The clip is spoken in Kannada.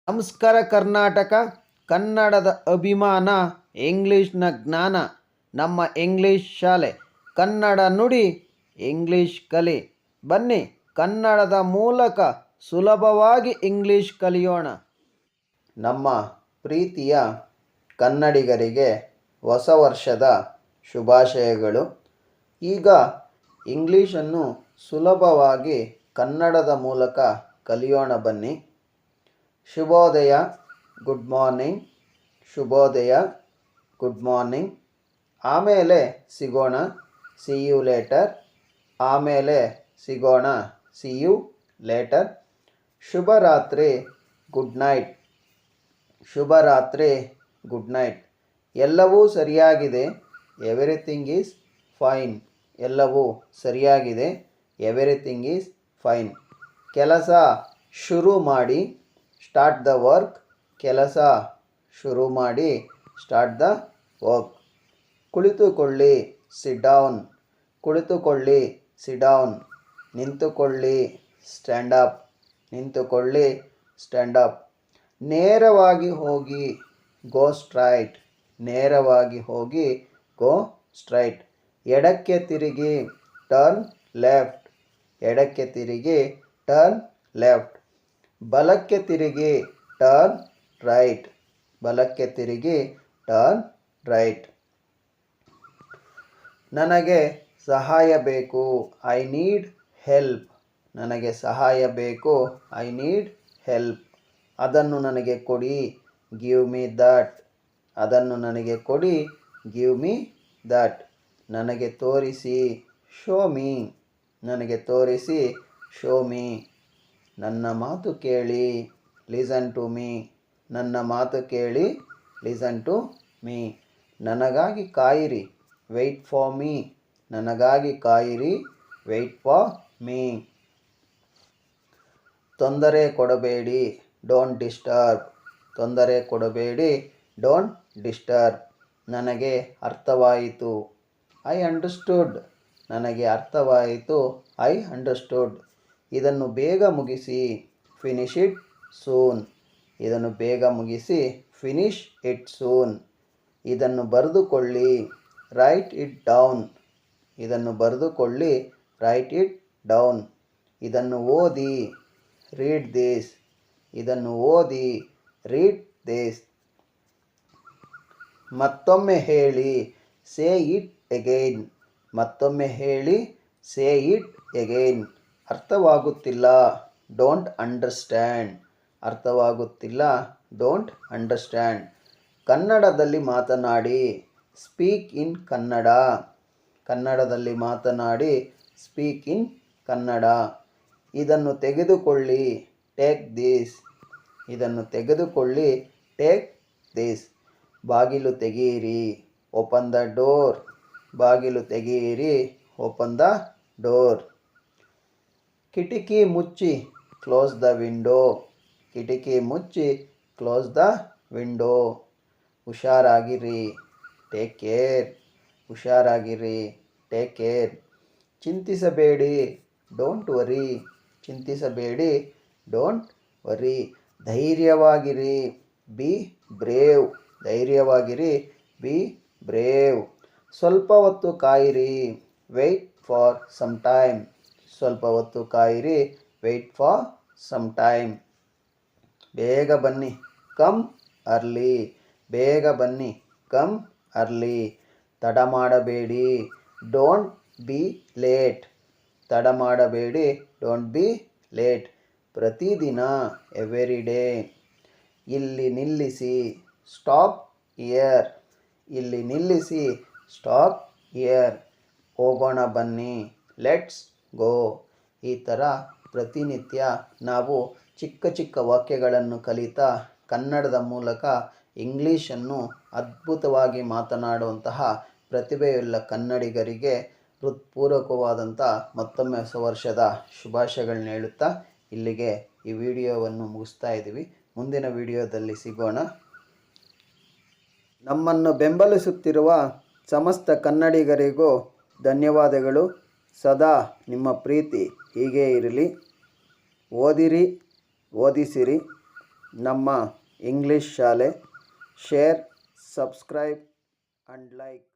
ನಮಸ್ಕಾರ ಕರ್ನಾಟಕ. ಕನ್ನಡದ ಅಭಿಮಾನ, ಇಂಗ್ಲಿಷ್ನ ಜ್ಞಾನ, ನಮ್ಮ ಇಂಗ್ಲಿಷ್ ಶಾಲೆ. ಕನ್ನಡ ನುಡಿ, ಇಂಗ್ಲಿಷ್ ಕಲಿ. ಬನ್ನಿ, ಕನ್ನಡದ ಮೂಲಕ ಸುಲಭವಾಗಿ ಇಂಗ್ಲಿಷ್ ಕಲಿಯೋಣ. ನಮ್ಮ ಪ್ರೀತಿಯ ಕನ್ನಡಿಗರಿಗೆ ಹೊಸ ವರ್ಷದ ಶುಭಾಶಯಗಳು. ಈಗ ಇಂಗ್ಲಿಷನ್ನು ಸುಲಭವಾಗಿ ಕನ್ನಡದ ಮೂಲಕ ಕಲಿಯೋಣ ಬನ್ನಿ. ಶುಭೋದಯ, ಗುಡ್ ಮಾರ್ನಿಂಗ್. ಶುಭೋದಯ, ಗುಡ್ ಮಾರ್ನಿಂಗ್. ಆಮೇಲೆ ಸಿಗೋಣ, ಸಿ ಯು ಲೇಟರ್. ಆಮೇಲೆ ಸಿಗೋಣ, ಸಿ ಯು ಲೇಟರ್. ಶುಭರಾತ್ರಿ, ಗುಡ್ ನೈಟ್. ಶುಭರಾತ್ರಿ, ಗುಡ್ ನೈಟ್. ಎಲ್ಲವೂ ಸರಿಯಾಗಿದೆ, ಎವ್ರಿಥಿಂಗ್ ಈಸ್ ಫೈನ್. ಎಲ್ಲವೂ ಸರಿಯಾಗಿದೆ, ಎವ್ರಿಥಿಂಗ್ ಈಸ್ ಫೈನ್. ಕೆಲಸ ಶುರು ಮಾಡಿ, ಸ್ಟಾರ್ಟ್ ದ ವರ್ಕ್. ಕೆಲಸ ಶುರು ಮಾಡಿ, ಸ್ಟಾರ್ಟ್ ದ ವರ್ಕ್. ಕುಳಿತುಕೊಳ್ಳಿ, ಸಿಟ್ ಡೌನ್. ಕುಳಿತುಕೊಳ್ಳಿ, ಸಿಟ್ ಡೌನ್. ನಿಂತುಕೊಳ್ಳಿ, ಸ್ಟ್ಯಾಂಡ್ ಅಪ್. ನಿಂತುಕೊಳ್ಳಿ, ಸ್ಟ್ಯಾಂಡ್ ಅಪ್. ನೇರವಾಗಿ ಹೋಗಿ, ಗೋ ಸ್ಟ್ರೈಟ್. ನೇರವಾಗಿ ಹೋಗಿ, ಗೋ ಸ್ಟ್ರೈಟ್. ಎಡಕ್ಕೆ ತಿರುಗಿ, ಟರ್ನ್ ಲೆಫ್ಟ್. ಎಡಕ್ಕೆ ತಿರುಗಿ, ಟರ್ನ್ ಲೆಫ್ಟ್. ಬಲಕ್ಕೆ ತಿರುಗಿ, ಟರ್ನ್ ರೈಟ್. ಬಲಕ್ಕೆ ತಿರುಗಿ, ಟರ್ನ್ ರೈಟ್. ನನಗೆ ಸಹಾಯ ಬೇಕು, ಐ ನೀಡ್ ಹೆಲ್ಪ್. ನನಗೆ ಸಹಾಯ ಬೇಕು, ಐ ನೀಡ್ ಹೆಲ್ಪ್. ಅದನ್ನು ನನಗೆ ಕೊಡಿ, ಗಿವ್ ಮೀ ದಟ್. ಅದನ್ನು ನನಗೆ ಕೊಡಿ, ಗಿವ್ ಮೀ ದಟ್. ನನಗೆ ತೋರಿಸಿ, ಶೋ ಮೀ. ನನಗೆ ತೋರಿಸಿ, ಶೋ ಮೀ. ನನ್ನ ಮಾತು ಕೇಳಿ, ಲಿಸನ್ ಟು ಮೀ. ನನ್ನ ಮಾತು ಕೇಳಿ, ಲಿಸನ್ ಟು ಮೀ. ನನಗಾಗಿ ಕಾಯಿರಿ, ವೆಯ್ಟ್ ಫಾರ್ ಮೀ. ನನಗಾಗಿ ಕಾಯಿರಿ, ವೆಯ್ಟ್ ಫಾರ್ ಮೀ. ತೊಂದರೆ ಕೊಡಬೇಡಿ, ಡೋಂಟ್ ಡಿಸ್ಟರ್ಬ್. ತೊಂದರೆ ಕೊಡಬೇಡಿ, ಡೋಂಟ್ ಡಿಸ್ಟರ್ಬ್. ನನಗೆ ಅರ್ಥವಾಯಿತು, ಐ ಅಂಡರ್ಸ್ಟುಡ್. ನನಗೆ ಅರ್ಥವಾಯಿತು, ಐ ಅಂಡರ್ಸ್ಟುಡ್. ಇದನ್ನು ಬೇಗ ಮುಗಿಸಿ, ಫಿನಿಶ್ ಇಟ್ ಸೂನ್. ಇದನ್ನು ಬೇಗ ಮುಗಿಸಿ, ಫಿನಿಶ್ ಇಟ್ ಸೂನ್. ಇದನ್ನು ಬರೆದುಕೊಳ್ಳಿ, ರೈಟ್ ಇಟ್ ಡೌನ್. ಇದನ್ನು ಬರೆದುಕೊಳ್ಳಿ, ರೈಟ್ ಇಟ್ ಡೌನ್. ಇದನ್ನು ಓದಿ, ರೀಡ್ ದಿಸ್. ಇದನ್ನು ಓದಿ, ರೀಡ್ ದಿಸ್. ಮತ್ತೊಮ್ಮೆ ಹೇಳಿ, ಸೇ ಇಟ್ ಎಗೈನ್. ಮತ್ತೊಮ್ಮೆ ಹೇಳಿ, ಸೇ ಇಟ್ ಎಗೈನ್. ಅರ್ಥವಾಗುತ್ತಿಲ್ಲ, ಡೋಂಟ್ ಅಂಡರ್ಸ್ಟ್ಯಾಂಡ್. ಅರ್ಥವಾಗುತ್ತಿಲ್ಲ, ಡೋಂಟ್ ಅಂಡರ್ಸ್ಟ್ಯಾಂಡ್. ಕನ್ನಡದಲ್ಲಿ ಮಾತನಾಡಿ, ಸ್ಪೀಕ್ ಇನ್ ಕನ್ನಡ. ಕನ್ನಡದಲ್ಲಿ ಮಾತನಾಡಿ, ಸ್ಪೀಕ್ ಇನ್ ಕನ್ನಡ. ಇದನ್ನು ತೆಗೆದುಕೊಳ್ಳಿ, ಟೇಕ್ ದಿಸ್. ಇದನ್ನು ತೆಗೆದುಕೊಳ್ಳಿ, ಟೇಕ್ ದಿಸ್. ಬಾಗಿಲು ತೆಗೆಯಿರಿ, ಓಪನ್ ದ ಡೋರ್. ಬಾಗಿಲು ತೆಗೆಯಿರಿ, ಓಪನ್ ದ ಡೋರ್. ಕಿಟಕಿ ಮುಚ್ಚಿ, ಕ್ಲೋಸ್ ದ ವಿಂಡೋ. ಕಿಟಕಿ ಮುಚ್ಚಿ, ಕ್ಲೋಸ್ ದ ವಿಂಡೋ. ಹುಷಾರಾಗಿರಿ, ಟೇಕ್ ಕೇರ್. ಹುಷಾರಾಗಿರಿ, ಟೇಕ್ ಕೇರ್. ಚಿಂತಿಸಬೇಡಿ, ಡೋಂಟ್ ವರಿ. ಚಿಂತಿಸಬೇಡಿ, ಡೋಂಟ್ ವರಿ. ಧೈರ್ಯವಾಗಿರಿ, ಬಿ ಬ್ರೇವ್. ಧೈರ್ಯವಾಗಿರಿ, ಬಿ ಬ್ರೇವ್. ಸ್ವಲ್ಪ ಹೊತ್ತು ಕಾಯಿರಿ, ವೆಯ್ಟ್ ಫಾರ್ ಸಮ್ ಟೈಮ್. ಸ್ವಲ್ಪ ಹೊತ್ತು ಕಾಯಿರಿ, ವೆಯ್ಟ್ ಫಾರ್ ಸಮ್ ಟೈಮ್. ಬೇಗ ಬನ್ನಿ, ಕಮ್ ಅರ್ಲಿ. ಬೇಗ ಬನ್ನಿ, ಕಮ್ ಅರ್ಲಿ. ತಡ ಮಾಡಬೇಡಿ, ಡೋಂಟ್ ಬಿ ಲೇಟ್. ತಡ ಮಾಡಬೇಡಿ, ಡೋಂಟ್ ಬಿ ಲೇಟ್. ಪ್ರತಿದಿನ, ಎವ್ರಿ ಡೇ. ಇಲ್ಲಿ ನಿಲ್ಲಿಸಿ, ಸ್ಟಾಪ್ ಹಿಯರ್. ಇಲ್ಲಿ ನಿಲ್ಲಿಸಿ, ಸ್ಟಾಪ್ ಹಿಯರ್. ಹೋಗೋಣ ಬನ್ನಿ, ಲೆಟ್ಸ್ ಗೋ. ಈ ಥರ ಪ್ರತಿನಿತ್ಯ ನಾವು ಚಿಕ್ಕ ಚಿಕ್ಕ ವಾಕ್ಯಗಳನ್ನು ಕಲಿತಾ ಕನ್ನಡದ ಮೂಲಕ ಇಂಗ್ಲೀಷನ್ನು ಅದ್ಭುತವಾಗಿ ಮಾತನಾಡುವಂತಹ ಪ್ರತಿಭೆಯುಳ್ಳ ಕನ್ನಡಿಗರಿಗೆ ಹೃತ್ಪೂರ್ವಕವಾದಂಥ ಮತ್ತೊಮ್ಮೆ ಹೊಸ ವರ್ಷದ ಶುಭಾಶಯಗಳನ್ನ ಹೇಳುತ್ತಾ ಇಲ್ಲಿಗೆ ಈ ವಿಡಿಯೋವನ್ನು ಮುಗಿಸ್ತಾ ಇದ್ದೀವಿ. ಮುಂದಿನ ವಿಡಿಯೋದಲ್ಲಿ ಸಿಗೋಣ. ನಮ್ಮನ್ನು ಬೆಂಬಲಿಸುತ್ತಿರುವ ಸಮಸ್ತ ಕನ್ನಡಿಗರಿಗೂ ಧನ್ಯವಾದಗಳು. ಸದಾ ನಿಮ್ಮ ಪ್ರೀತಿ ಹೀಗೇ ಇರಲಿ. ಓದಿರಿ, ಓದಿಸಿರಿ. ನಮ್ಮ ಇಂಗ್ಲೀಷ್ ಶಾಲೆ. Share, subscribe and like.